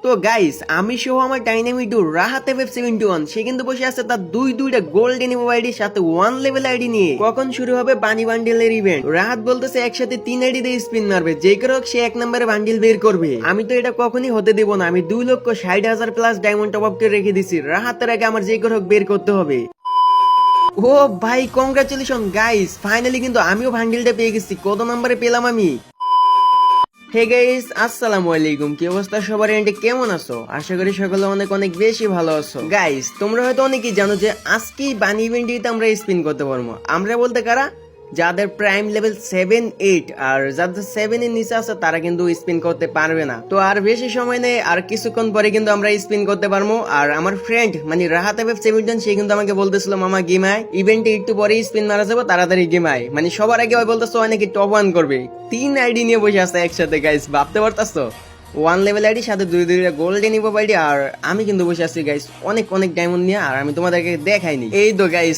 তো গাইস আমি সহ আমার ডাইনামিক ডু রাহাত FF71 সে কিন্তু বসে আছে তার দুইটা গোল্ডেন আইডির সাথে 1 লেভেল আইডি নিয়ে। কখন শুরু হবে বানি বান্ডিলের ইভেন্ট? রাহাত বলতেছে একসাথে 3 আইডি দিয়ে স্পিন মারবে, যে কেউ হোক সে 1 নম্বরে বান্ডিল বের করবে। আমি তো এটা কখনই হতে দেব না। আমি 2,60,000 প্লাস ডায়মন্ড টপ আপ করে রেখে দিছি। রাহাতের আগে আমার যে কেউ হোক বের করতে হবে। ও ভাই কংগ্রাচুলেশন গাইস, ফাইনালি কিন্তু আমিও বান্ডিলটা পেয়ে গেছি। কত নম্বরে পেলাম আমি? হে গাইস, আসসালামু আলাইকুম। কি অবস্থা সবার? এন্ডে কেমন আছো? আশা করি সকলে অনেক অনেক বেশি ভালো আছো। গাইস তোমরা হয়তো অনেকেই জানো যে আজকেই বানি ইভেন্টে আমরা স্পিন করতে পারবো। আমরা বলতে কারা? যাদের প্রাইম লেভেল 7-8 আর যাদের 7 এর নিচে আছে তারা কিন্তু স্পিন করতে পারবে না। তো আর বেশি সময় নেই, আর কিছুক্ষণ পরে কিন্তু আমরা স্পিন করতে পারবো। আর আমার ফ্রেন্ড মানে রাহাত FF71 সে কিন্তু আমাকে বলতেছিল মামা গেম আয়, ইভেন্টে একটু পরে স্পিন মারা যাবো, তাড়াতাড়ি গেম আয়। মানে সবার আগে ওই বলতেছো ওই নাকি টপ 1 করবে। 3 আইডি নিয়ে বসে আছে একসাথে গাইস, ভাবতে পারতাছো? 1 লেভেল আইডি সাথে দুইটা গোল্ডেন আইডি। আর আমি কিন্তু বসে আছি গাইস অনেক অনেক ডায়মন্ড নিয়ে, আর আমি তোমাদেরকে দেখাইনি। এই তো গাইস